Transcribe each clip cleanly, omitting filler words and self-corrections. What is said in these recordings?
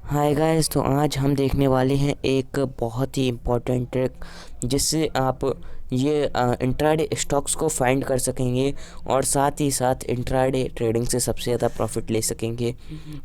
Hi guys, तो आज हम देखने वाले हैं एक बहुत ही इम्पोर्टेंट ट्रिक जिससे आप ये इंट्राडे स्टॉक्स को फाइंड कर सकेंगे और साथ ही साथ इंट्राडे ट्रेडिंग से सबसे ज़्यादा प्रॉफिट ले सकेंगे।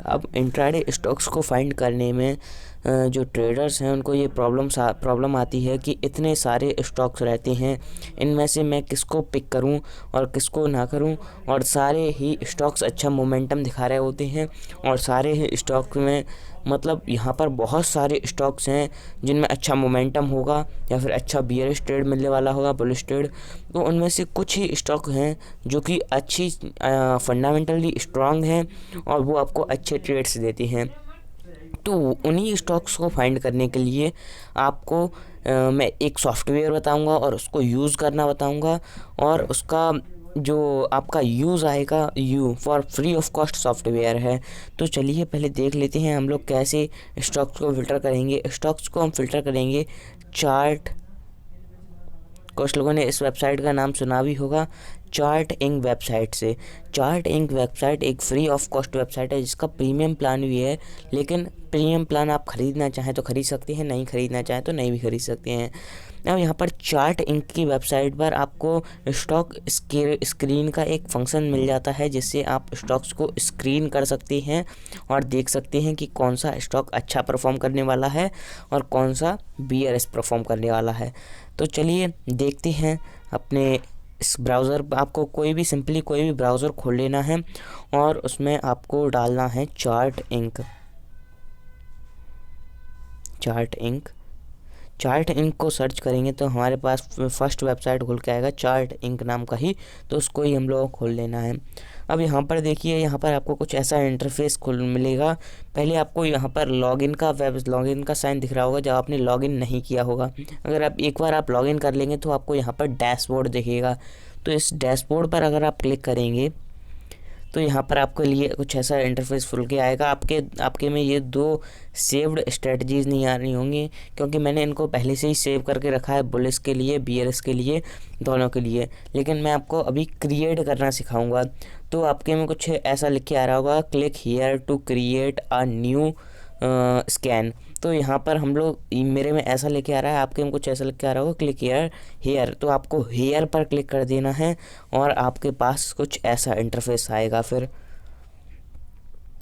अब इंट्राडे स्टॉक्स को फाइंड करने में जो ट्रेडर्स हैं उनको ये प्रॉब्लम आती है कि इतने सारे स्टॉक्स रहते हैं, इनमें से मैं किसको पिक करूं और किसको ना करूं। और सारे ही स्टॉक्स अच्छा मोमेंटम दिखा रहे होते हैं और सारे ही स्टॉक्स में मतलब यहाँ पर बहुत सारे स्टॉक्स हैं जिनमें अच्छा मोमेंटम होगा या फिर अच्छा बियरिश ट्रेड मिलने वाला होगा, बुलिश ट्रेड। तो उनमें से कुछ ही स्टॉक हैं जो कि अच्छी फंडामेंटली स्ट्रांग हैं और वो आपको अच्छे ट्रेड्स देती हैं। तो उन्हीं स्टॉक्स को फाइंड करने के लिए आपको मैं एक सॉफ्टवेयर बताऊंगा और उसको यूज़ करना बताऊंगा और उसका जो आपका यूज़ आएगा you for free of cost software है। तो चलिए पहले देख लेते हैं हम लोग कैसे स्टॉक्स को फ़िल्टर करेंगे। स्टॉक्स को हम फ़िल्टर करेंगे चार्ट, कुछ लोगों ने इस वेबसाइट का नाम सुना भी होगा, चार्ट इंक वेबसाइट से। चार्ट इंक वेबसाइट एक फ्री ऑफ कॉस्ट वेबसाइट है जिसका प्रीमियम प्लान भी है, लेकिन प्रीमियम प्लान आप ख़रीदना चाहें तो ख़रीद सकते हैं, नहीं ख़रीदना चाहें तो नहीं भी ख़रीद सकते हैं। अब यहाँ पर चार्ट इंक की वेबसाइट पर आपको स्टॉक स्क्रीन का एक फंक्शन मिल जाता है जिससे आप स्टॉक्स को स्क्रीन कर सकते हैं और देख सकते हैं कि कौन सा स्टॉक अच्छा परफॉर्म करने वाला है और कौन सा बीआरएस परफॉर्म करने वाला है। तो चलिए देखते हैं। अपने इस ब्राउज़र आपको सिंपली कोई भी ब्राउज़र खोल लेना है और उसमें आपको डालना है चार्ट इंक। चार्ट इंक को सर्च करेंगे तो हमारे पास फर्स्ट वेबसाइट खुल के आएगा चार्ट इंक नाम का ही, तो उसको ही हम लोगों को खोल लेना है। अब यहाँ पर देखिए, यहाँ पर आपको कुछ ऐसा इंटरफेस खुल मिलेगा। पहले आपको यहाँ पर लॉगिन का साइन दिख रहा होगा जब आपने लॉगिन नहीं किया होगा। अगर आप एक बार आप लॉगिन कर लेंगे तो आपको यहाँ पर डैशबोर्ड दिखेगा। तो इस डैशबोर्ड पर अगर आप क्लिक करेंगे तो यहाँ पर आपके लिए कुछ ऐसा इंटरफेस खुल के आएगा। आपके में ये दो सेव्ड स्ट्रेटजीज़ नहीं आ रही होंगी क्योंकि मैंने इनको पहले से ही सेव करके रखा है, बुलिश के लिए, बीआरएस के लिए, दोनों के लिए। लेकिन मैं आपको अभी क्रिएट करना सिखाऊंगा। तो आपके में कुछ ऐसा लिख के आ रहा होगा, click here to create a new scan. तो यहाँ पर हम लोग, मेरे में ऐसा लेके आ रहा है, आपके में कुछ ऐसा लिख के आ रहा होगा क्लिक हेयर। तो आपको हेयर पर क्लिक कर देना है और आपके पास कुछ ऐसा इंटरफेस आएगा। फिर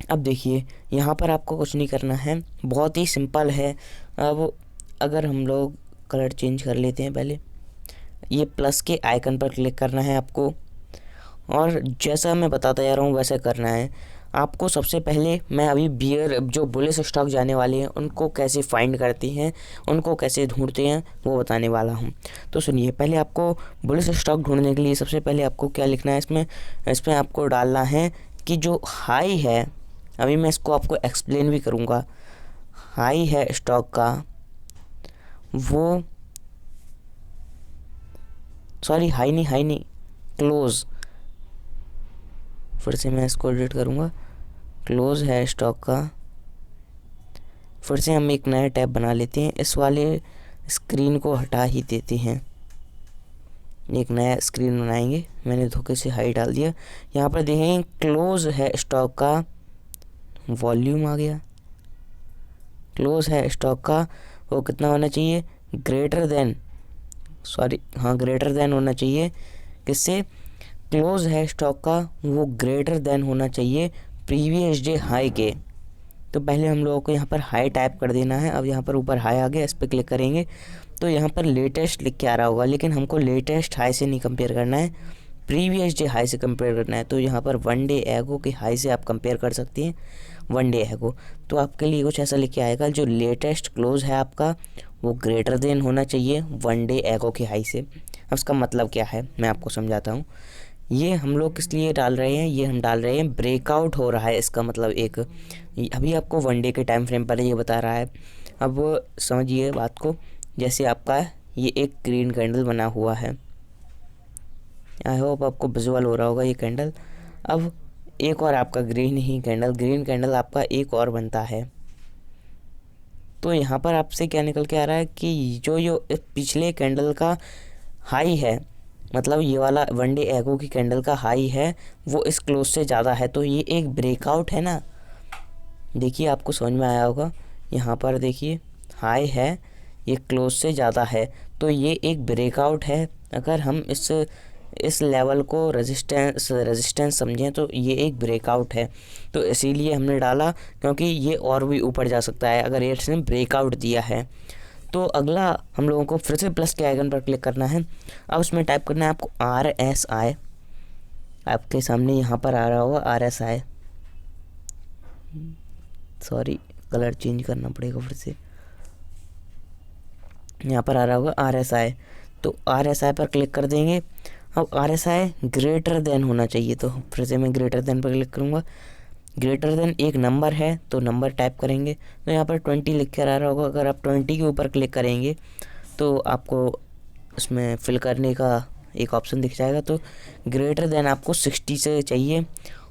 अब देखिए, यहाँ पर आपको कुछ नहीं करना है, बहुत ही सिंपल है। अब अगर हम लोग कलर चेंज कर लेते हैं, पहले ये प्लस के आइकन पर क्लिक करना है आपको और जैसा मैं बताता जा रहा हूँ वैसा करना है आपको। सबसे पहले मैं अभी जो बुलिश स्टॉक जाने वाले हैं उनको कैसे फाइंड करते हैं, उनको कैसे ढूंढते हैं, वो बताने वाला हूँ। तो सुनिए, पहले आपको बुलिश स्टॉक ढूंढने के लिए सबसे पहले आपको क्या लिखना है, इसमें आपको डालना है कि जो हाई है, अभी मैं इसको आपको एक्सप्लेन भी करूँगा। हाई है स्टॉक का, वो सॉरी हाई नहीं, क्लोज़। फिर से मैं इसको एडिट करूँगा, क्लोज़ है स्टॉक का। फिर से हम एक नया टैब बना लेते हैं, इस वाले स्क्रीन को हटा ही देते हैं, एक नया स्क्रीन बनाएंगे। मैंने धोखे से हाई डाल दिया। यहाँ पर देखेंगे क्लोज़ है स्टॉक का, वॉल्यूम आ गया। क्लोज़ है स्टॉक का, वो कितना होना चाहिए, ग्रेटर देन होना चाहिए। किससे? क्लोज़ है स्टॉक का, वो ग्रेटर देन होना चाहिए प्रीवियस डे हाई के। तो पहले हम लोगों को यहाँ पर हाई टाइप कर देना है। अब यहाँ पर ऊपर हाई आ गया, इस पर क्लिक करेंगे तो यहाँ पर लेटेस्ट लिख के आ रहा होगा, लेकिन हमको लेटेस्ट हाई से नहीं कंपेयर करना है, प्रीवियस डे हाई से कंपेयर करना है। तो यहाँ पर वन डे एगो के हाई से आप कंपेयर कर सकती हैं, वन डे एगो। तो आपके लिए कुछ ऐसा लिख के आएगा, जो लेटेस्ट क्लोज़ है आपका वो ग्रेटर देन होना चाहिए वन डे एगो के हाई से। अब इसका मतलब क्या है मैं आपको समझाता हूँ। ये हम लोग किस लिए डाल रहे हैं, ये हम डाल रहे हैं ब्रेकआउट हो रहा है, इसका मतलब एक अभी आपको वन डे के टाइम फ्रेम पर ये बता रहा है। अब समझिए बात को, जैसे आपका ये एक ग्रीन कैंडल बना हुआ है, आई होप आपको विजुअल हो रहा होगा ये कैंडल। अब एक और आपका ग्रीन कैंडल आपका एक और बनता है। तो यहाँ पर आपसे क्या निकल के आ रहा है कि जो पिछले कैंडल का हाई है, मतलब ये वाला वन डे एगो की कैंडल का हाई है, वो इस क्लोज से ज़्यादा है। तो ये एक ब्रेकआउट है ना, देखिए आपको समझ में आया होगा। यहाँ पर देखिए हाई है, ये क्लोज से ज़्यादा है, तो ये एक ब्रेकआउट है। अगर हम इस लेवल को रेजिस्टेंस समझें तो ये एक ब्रेकआउट है। तो इसीलिए हमने डाला, क्योंकि ये और भी ऊपर जा सकता है अगर इसने ब्रेकआउट दिया है। तो अगला हम लोगों को फिर से प्लस के आइकन पर क्लिक करना है। अब उसमें टाइप करना है आपको RSI। आपके सामने यहाँ पर आ रहा होगा RSI, सॉरी कलर चेंज करना पड़ेगा फिर से। यहाँ पर आ रहा होगा RSI, तो RSI पर क्लिक कर देंगे। अब RSI ग्रेटर देन होना चाहिए, तो फिर से मैं ग्रेटर देन पर क्लिक करूँगा। ग्रेटर देन एक नंबर है तो नंबर टाइप करेंगे, तो यहाँ पर 20 लिख कर आ रहा होगा। अगर आप 20 के ऊपर क्लिक करेंगे तो आपको उसमें फिल करने का एक ऑप्शन दिख जाएगा। तो ग्रेटर देन आपको 60 से चाहिए।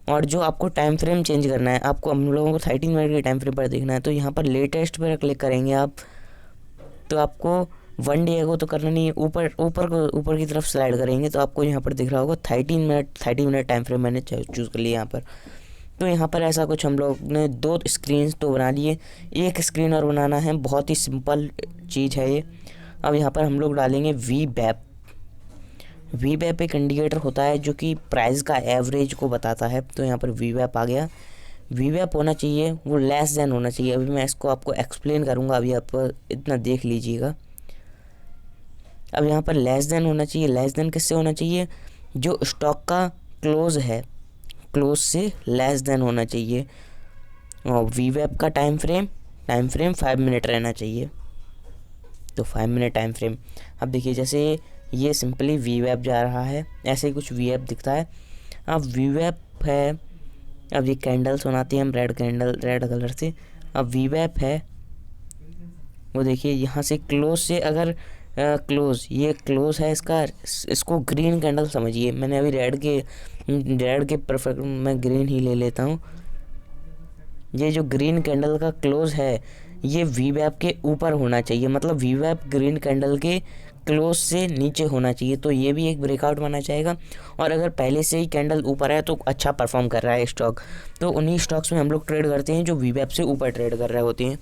और जो आपको टाइम फ्रेम चेंज करना है, आपको हम लोगों को 30 मिनट के टाइम फ्रेम पर देखना है, तो यहाँ पर लेटेस्ट पर क्लिक करेंगे आप। तो आपको 1 डे को तो करना नहीं है, ऊपर की तरफ स्लाइड करेंगे तो आपको यहाँ पर दिख रहा होगा 30 मिनट टाइम फ्रेम मैंने चूज़ कर लिया यहाँ पर। तो यहाँ पर ऐसा कुछ हम लोग ने 2 स्क्रीन तो बना लिए, एक स्क्रीन और बनाना है। बहुत ही सिंपल चीज़ है ये। अब यहाँ पर हम लोग डालेंगे VWAP एक इंडिकेटर होता है जो कि प्राइस का एवरेज को बताता है। तो यहाँ पर VWAP आ गया। VWAP होना चाहिए, वो लेस देन होना चाहिए। अभी मैं इसको आपको एक्सप्लेन करूँगा, अभी आप इतना देख लीजिएगा। अब यहाँ पर लेस देन होना चाहिए। लेस देन किससे होना चाहिए? जो स्टॉक का क्लोज है, क्लोज से लेस देन होना चाहिए। और VWAP का टाइम फ्रेम 5 मिनट रहना चाहिए। तो 5 मिनट टाइम फ्रेम। अब देखिए जैसे ये सिंपली VWAP जा रहा है, ऐसे ही कुछ VWAP दिखता है। अब VWAP है, अब ये कैंडल्स बनाते हैं हम रेड कलर से। अब VWAP है, वो देखिए यहाँ से क्लोज से अगर ये क्लोज है इसका, इसको ग्रीन कैंडल समझिए। मैंने अभी रेड के परफेक्ट मैं ग्रीन ही ले लेता हूँ। ये जो ग्रीन कैंडल का क्लोज है ये VWAP के ऊपर होना चाहिए, मतलब VWAP ग्रीन कैंडल के क्लोज से नीचे होना चाहिए। तो ये भी एक ब्रेकआउट माना जाएगा। और अगर पहले से ही कैंडल ऊपर है तो अच्छा परफॉर्म कर रहा है स्टॉक। तो उन्हीं स्टॉक्स में हम लोग ट्रेड करते हैं जो VWAP से ऊपर ट्रेड कर रहे होते हैं।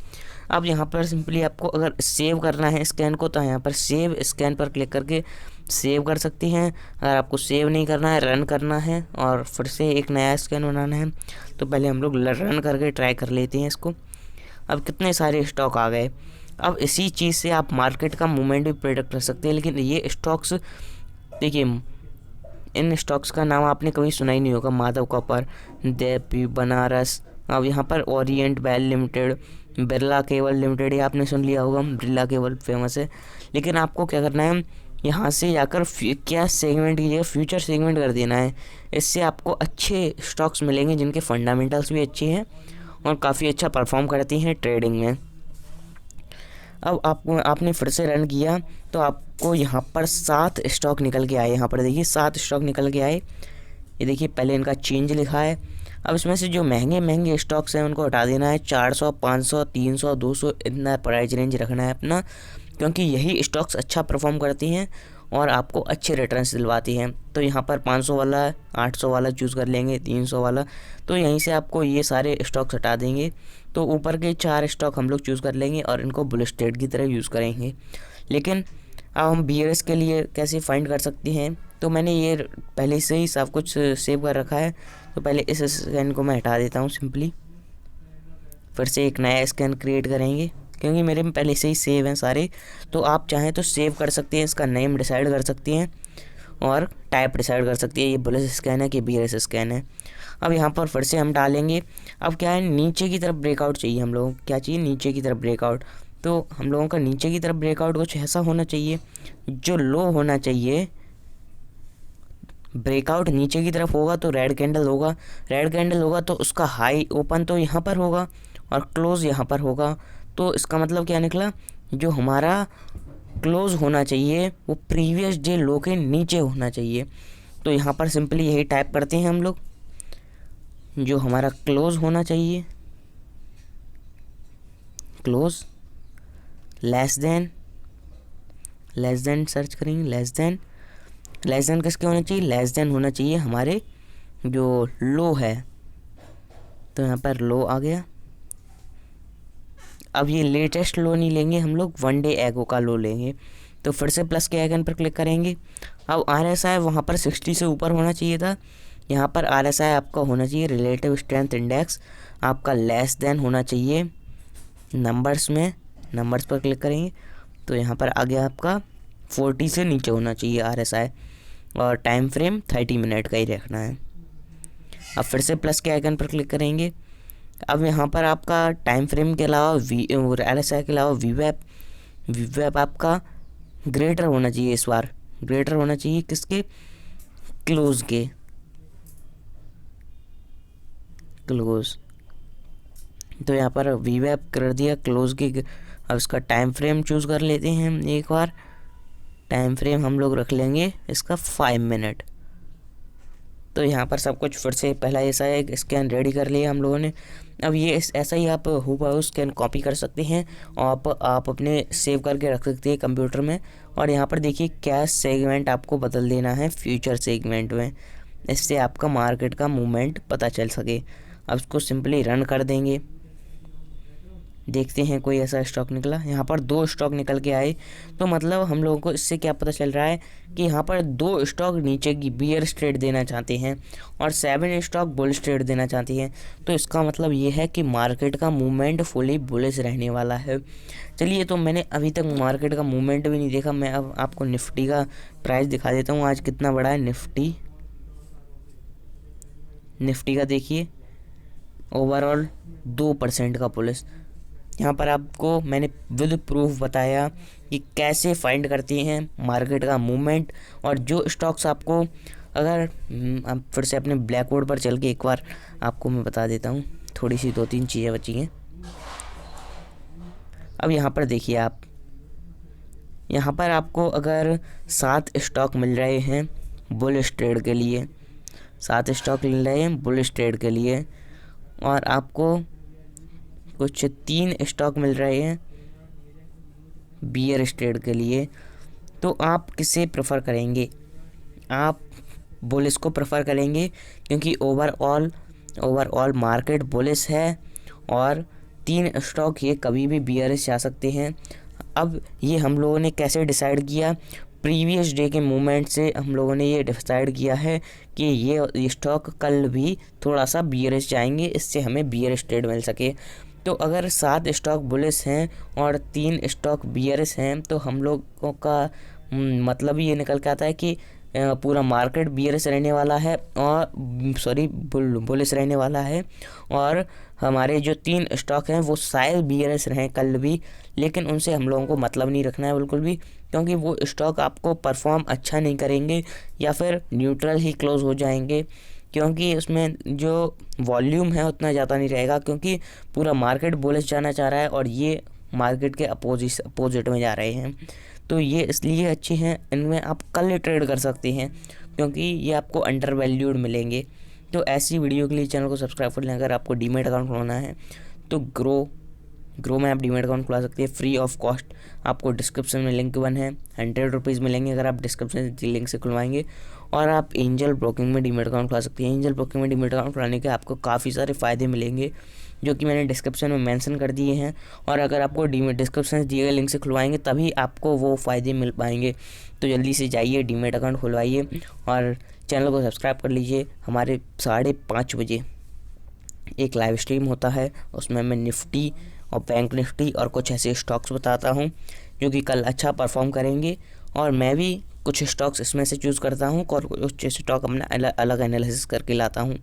अब यहाँ पर सिंपली आपको अगर सेव करना है स्कैन को, तो यहाँ पर सेव स्कैन पर क्लिक करके सेव कर सकती हैं। अगर आपको सेव नहीं करना है, रन करना है और फिर से एक नया स्कैन बनाना है, तो पहले हम लोग रन करके ट्राई कर लेते हैं इसको। अब कितने सारे स्टॉक आ गए। अब इसी चीज़ से आप मार्केट का मूवमेंट भी प्रेडिक्ट कर सकते हैं। लेकिन ये स्टॉक्स देखिए, इन स्टॉक्स का नाम आपने कभी सुना ही नहीं होगा। माधव कॉपर, देवपी, बनारस। अब यहाँ पर Orient Bell Limited, Birla cable limited, ये आपने सुन लिया होगा, बिरला केबल फेमस है। लेकिन आपको क्या करना है, यहाँ से जाकर क्या सेगमेंट कीजिएगा, फ्यूचर सेगमेंट कर देना है। इससे आपको अच्छे स्टॉक्स मिलेंगे जिनके फंडामेंटल्स भी अच्छे हैं और काफ़ी अच्छा परफॉर्म करती हैं ट्रेडिंग में। अब आपने फिर से रन किया तो आपको यहाँ पर 7 स्टॉक निकल के आए। यहाँ पर देखिए 7 स्टॉक निकल के आए। ये देखिए पहले इनका चेंज लिखा है। अब इसमें से जो महंगे स्टॉक्स हैं उनको हटा देना है। 400, 500, 300, 200 इतना प्राइस रेंज रखना है अपना, क्योंकि यही स्टॉक्स अच्छा परफॉर्म करती हैं और आपको अच्छे रिटर्न्स दिलवाती हैं। तो यहाँ पर 500 वाला, 800 वाला चूज़ कर लेंगे, 300 वाला। तो यहीं से आपको ये सारे स्टॉक्स हटा देंगे। तो ऊपर के 4 स्टॉक हम लोग चूज़ कर लेंगे और इनको बुलिश ट्रेड की तरह यूज़ करेंगे। लेकिन अब हम बियर्स के लिए कैसे फाइंड कर सकते हैं, तो मैंने ये पहले से ही सब कुछ सेव कर रखा है। तो पहले इस स्कैन को मैं हटा देता हूँ सिंपली, फिर से एक नया स्कैन क्रिएट करेंगे क्योंकि मेरे में पहले से ही सेव हैं सारे। तो आप चाहें तो सेव कर सकते हैं, इसका नेम डिसाइड कर सकते हैं और टाइप डिसाइड कर सकती है, ये बुलिश स्कैन है कि बियर्स स्कैन है। अब यहाँ पर फिर से हम डालेंगे। अब क्या है, नीचे की तरफ ब्रेकआउट चाहिए हम लोगों को। क्या चाहिए? नीचे की तरफ ब्रेकआउट। तो हम लोगों का नीचे की तरफ ब्रेकआउट कुछ ऐसा होना चाहिए, जो लो होना चाहिए। ब्रेकआउट नीचे की तरफ होगा तो रेड कैंडल होगा तो उसका हाई ओपन तो यहाँ पर होगा और क्लोज़ यहाँ पर होगा। तो इसका मतलब क्या निकला, जो हमारा क्लोज़ होना चाहिए वो प्रीवियस डे लो के नीचे होना चाहिए। तो यहाँ पर सिंपली यही टाइप करते हैं हम लोग, जो हमारा क्लोज़ होना चाहिए, क्लोज़ लेस देन सर्च करेंगे। लेस देन किसके होना चाहिए? लेस देन होना चाहिए हमारे जो लो है। तो यहाँ पर लो आ गया। अब ये लेटेस्ट लो नहीं लेंगे हम लोग, 1 डे एगो का लो लेंगे। तो फिर से प्लस के आइकन पर क्लिक करेंगे। अब RSI वहाँ पर 60 से ऊपर होना चाहिए था, यहाँ पर RSI आपका होना चाहिए रिलेटिव स्ट्रेंथ इंडेक्स आपका लेस देन होना चाहिए नंबर्स में। नंबर्स पर क्लिक करेंगे तो यहाँ पर आ गया आपका 40 से नीचे होना चाहिए RSI, और टाइम फ्रेम 30 मिनट का ही रखना है। अब फिर से प्लस के आइकन पर क्लिक करेंगे। अब यहाँ पर आपका टाइम फ्रेम के अलावा RSI के अलावा वीवैप आपका ग्रेटर होना चाहिए, इस बार ग्रेटर होना चाहिए किसके, क्लोज के, क्लोज। तो यहाँ पर वीवैप कर दिया क्लोज के। अब इसका टाइम फ्रेम चूज़ कर लेते हैं हम एक बार। टाइम फ्रेम हम लोग रख लेंगे इसका 5 मिनट। तो यहाँ पर सब कुछ फिर से पहला ऐसा है, स्कैन रेडी कर लिया हम लोगों ने। अब ये ऐसा ही आप हूबहू स्कैन कॉपी कर सकते हैं और आप अपने सेव करके रख सकते हैं कंप्यूटर में। और यहाँ पर देखिए कैश सेगमेंट आपको बदल देना है फ्यूचर सेगमेंट में, इससे आपका मार्केट का मूवमेंट पता चल सके। अब इसको सिंपली रन कर देंगे, देखते हैं कोई ऐसा स्टॉक निकला। यहाँ पर 2 स्टॉक निकल के आए, तो मतलब हम लोगों को इससे क्या पता चल रहा है कि यहाँ पर 2 स्टॉक नीचे की बियर्स ट्रेड देना चाहते हैं और 7 स्टॉक बुलिश ट्रेड देना चाहती हैं। तो इसका मतलब ये है कि मार्केट का मूवमेंट फुली बुलिश रहने वाला है। चलिए, तो मैंने अभी तक मार्केट का मूवमेंट भी नहीं देखा, मैं अब आपको निफ्टी का प्राइस दिखा देता हूँ आज कितना बड़ा है। निफ्टी का देखिए ओवरऑल 2% का बुलिश। यहाँ पर आपको मैंने विद प्रूफ बताया कि कैसे फाइंड करती हैं मार्केट का मूवमेंट। और जो स्टॉक्स आपको, अगर आप फिर से अपने ब्लैक बोर्ड पर चल के एक बार आपको मैं बता देता हूँ, थोड़ी सी 2-3 चीज़ें बची हैं। अब यहाँ पर देखिए आप, यहाँ पर आपको अगर 7 स्टॉक मिल रहे हैं बुलिश ट्रेड के लिए, 7 स्टॉक मिल रहे हैं बुलिश ट्रेड के लिए, और आपको कुछ 3 स्टॉक मिल रहे हैं बियर ट्रेड के लिए, तो आप किसे प्रेफर करेंगे? आप बुलिश को प्रेफर करेंगे क्योंकि ओवरऑल मार्केट बुलिश है और 3 स्टॉक ये कभी भी बियरिश जा सकते हैं। अब ये हम लोगों ने कैसे डिसाइड किया? प्रीवियस डे के मूवमेंट से हम लोगों ने ये डिसाइड किया है कि ये स्टॉक कल भी थोड़ा सा बियरिश जाएंगे, इससे हमें बियरिश ट्रेड मिल सके। तो अगर 7 स्टॉक बुलिश हैं और 3 स्टॉक बियरिश हैं, तो हम लोगों का मतलब ये निकल के आता है कि पूरा मार्केट बियरिश रहने वाला है और बुलिश रहने वाला है, और हमारे जो 3 स्टॉक हैं वो शायद बियरिश रहें कल भी, लेकिन उनसे हम लोगों को मतलब नहीं रखना है बिल्कुल भी, क्योंकि वो स्टॉक आपको परफॉर्म अच्छा नहीं करेंगे या फिर न्यूट्रल ही क्लोज हो जाएंगे, क्योंकि उसमें जो वॉल्यूम है उतना ज़्यादा नहीं रहेगा, क्योंकि पूरा मार्केट बुलिश जाना चाह रहा है और ये मार्केट के अपोजिट में जा रहे हैं। तो ये इसलिए अच्छे हैं, इनमें आप कल ट्रेड कर सकते हैं क्योंकि ये आपको अंडर वैल्यूड मिलेंगे। तो ऐसी वीडियो के लिए चैनल को सब्सक्राइब कर लें। अगर आपको डीमैट अकाउंट खोलना है तो ग्रो में आप डीमैट अकाउंट खुला सकते हैं फ्री ऑफ कॉस्ट। आपको डिस्क्रिप्शन में लिंक वन है, 100 रुपीज़ मिलेंगे अगर आप डिस्क्रिप्शन लिंक से खुलवाएंगे। और आप एंजल ब्रोकिंग में डीमैट अकाउंट खुला सकते हैं। एंजल ब्रोकिंग में डीमैट अकाउंट खुलाने के आपको काफ़ी सारे फ़ायदे मिलेंगे जो कि मैंने डिस्क्रिप्शन में मेंशन कर दिए हैं, और अगर आपको डीमैट डिस्क्रिप्शन से दिए गए लिंक से खुलवाएंगे तभी आपको वो फ़ायदे मिल पाएंगे। तो जल्दी से जाइए डीमैट अकाउंट खुलवाइए और चैनल को सब्सक्राइब कर लीजिए। हमारे 5:30 बजे एक लाइव स्ट्रीम होता है, उसमें मैं निफ्टी और बैंक निफ्टी और कुछ ऐसे स्टॉक्स बताता हूँ जो कि कल अच्छा परफॉर्म करेंगे, और मैं भी कुछ स्टॉक्स इसमें से चूज़ करता हूँ और कुछ स्टॉक अपना अलग एनालिसिस करके लाता हूँ।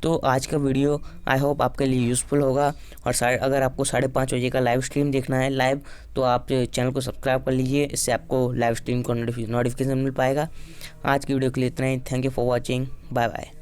तो आज का वीडियो आई होप आपके लिए यूज़फुल होगा। और अगर आपको 5:30 बजे का लाइव स्ट्रीम देखना है लाइव, तो आप चैनल को सब्सक्राइब कर लीजिए, इससे आपको लाइव स्ट्रीम को नोटिफिकेशन मिल पाएगा। आज की वीडियो के लिए इतना ही। Thank you for watching, bye bye.